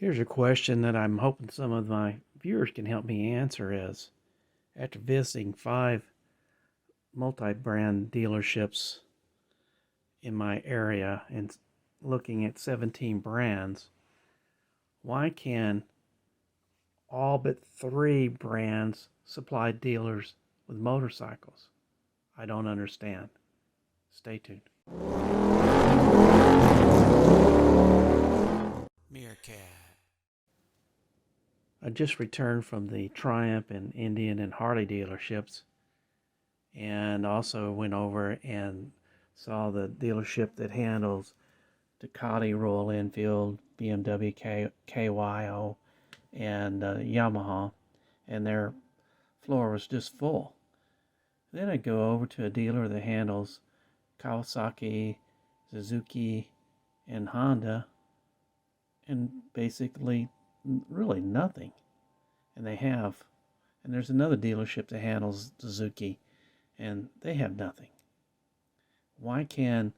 Here's a question that I'm hoping some of my viewers can help me answer is, after visiting 5 multi-brand dealerships in my area and looking at 17 brands, why can all but 3 brands supply dealers with motorcycles? I don't understand. Stay tuned. Meerkat. I just returned from the Triumph and Indian and Harley dealerships, and also went over and saw the dealership that handles Ducati, Royal Enfield, BMW, KYO, and Yamaha, and their floor was just full. Then I go over to a dealer that handles Kawasaki, Suzuki, and Honda, and basically really nothing. And there's another dealership that handles Suzuki, and they have nothing. Why can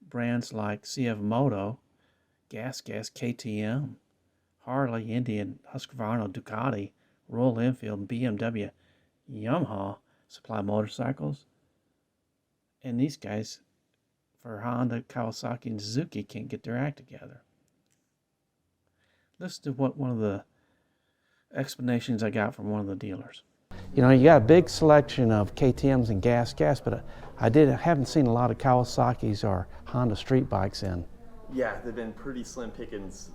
brands like CF Moto, Gas, KTM, Harley, Indian, Husqvarna, Ducati, Royal Enfield, BMW, Yamaha supply motorcycles, and these guys for Honda, Kawasaki, and Suzuki can't get their act together? Listen to what one of the explanations I got from one of the dealers. You know, you got a big selection of KTMs and gas, but I haven't seen a lot of Kawasaki's or Honda street bikes in. Yeah, they've been pretty slim pickings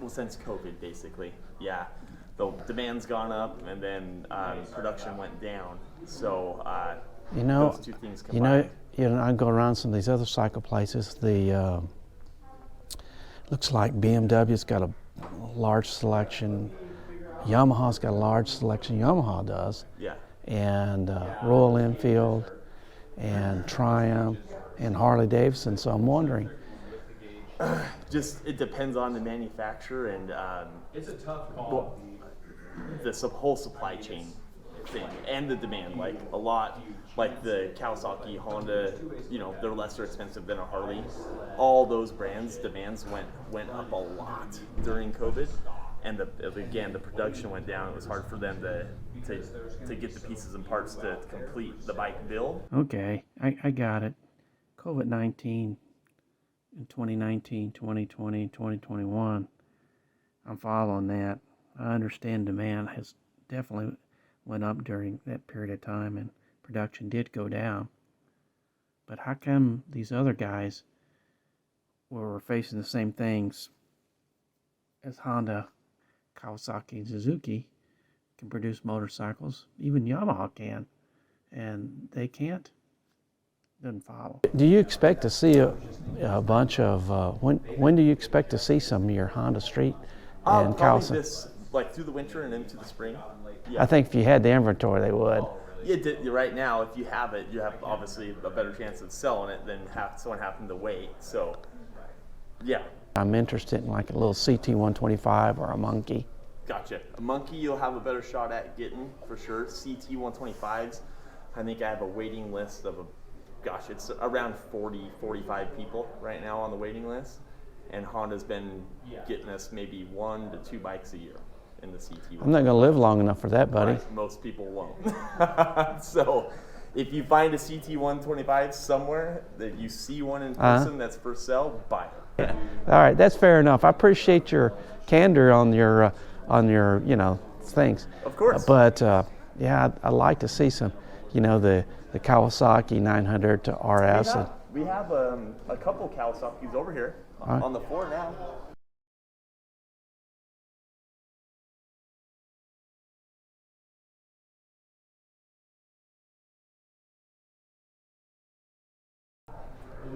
since COVID, basically. Yeah, the demand's gone up, and then production went down. So those two things combined. I go around some of these other cycle places. The looks like BMW's got a large selection. Yamaha's got a large selection. Yamaha does. Yeah. And Royal Enfield and Triumph and Harley Davidson. So I'm wondering. Just it depends on the manufacturer and it's a tough call. The whole supply chain thing and the demand. Like a lot, like the Kawasaki, Honda, they're lesser expensive than a Harley. All those brands' demands went up a lot during COVID, and the production went down. It was hard for them to get the pieces and parts to complete the bike build. Okay, I got it. COVID-19 in 2019, 2020, 2021. I'm following that. I understand demand has definitely went up during that period of time, and production did go down. But how come these other guys were facing the same things as Honda, Kawasaki, and Suzuki can produce motorcycles? Even Yamaha can, and they can't? Doesn't follow. Do you expect to see a bunch of, when do you expect to see some of your Honda Street and Kawasaki? Like through the winter and into the spring. Yeah. I think if you had the inventory, they would. Yeah, right now, if you have it, you have obviously a better chance of selling it than someone having to wait. So, yeah. I'm interested in like a little CT125 or a Monkey. Gotcha. A Monkey you'll have a better shot at getting, for sure. CT125s, I think I have a waiting list of it's around 40, 45 people right now on the waiting list. And Honda's been getting us maybe 1 to 2 bikes a year in the CT. I'm not going to live long enough for that, buddy. Right, most people won't. So if you find a CT125 somewhere that you see one in person that's for sale, buy it. All right, that's fair enough. I appreciate your candor on your things. Of course. But yeah, I'd like to see some, the Kawasaki 900 to RS. We have a couple Kawasaki's over here on the floor now.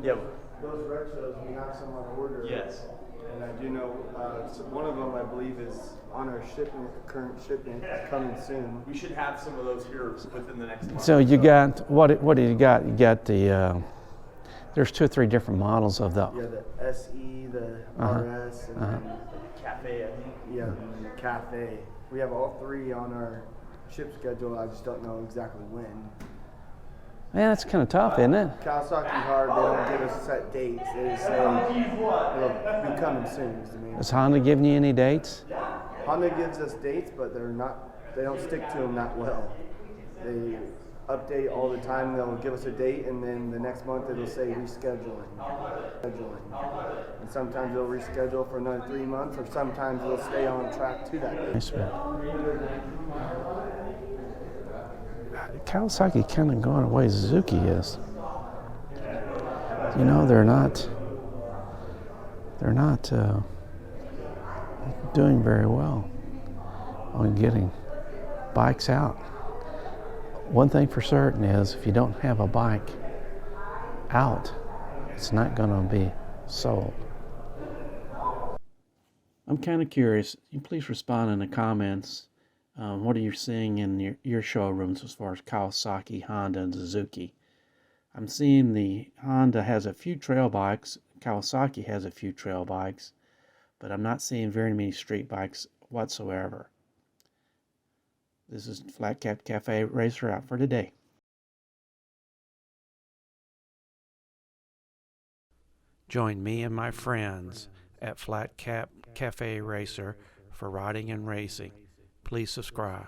Yeah. Those retros, we have some on order. Yes. And I do know one of them, I believe, is on our current shipment, coming soon. We should have some of those here within the next month. So you got, what do you got? You got the, there's 2 or 3 different models of the... Yeah, the SE, the RS, and then... Cafe, I think. Yeah, Cafe. We have all 3 on our ship schedule. I just don't know exactly when. Man, that's kind of tough, isn't it? Kawasaki hard, they don't give us set dates. They just say it'll be coming soon. Is the main. Is Honda giving you any dates? Honda gives us dates, but they don't stick to them that well. They update all the time. They'll give us a date, and then the next month it'll say rescheduling. And sometimes they'll reschedule for another 3 months, or sometimes they'll stay on track to that date. Nice, man. Kawasaki kind of going away. Suzuki is. You know, they're not doing very well on getting bikes out. One thing for certain is if you don't have a bike out, it's not going to be sold. I'm kind of curious. You can please respond in the comments. What are you seeing in your showrooms as far as Kawasaki, Honda, and Suzuki? I'm seeing the Honda has a few trail bikes, Kawasaki has a few trail bikes, but I'm not seeing very many street bikes whatsoever. This is Flat Cap Cafe Racer out for today. Join me and my friends at Flat Cap Cafe Racer for riding and racing. Please subscribe.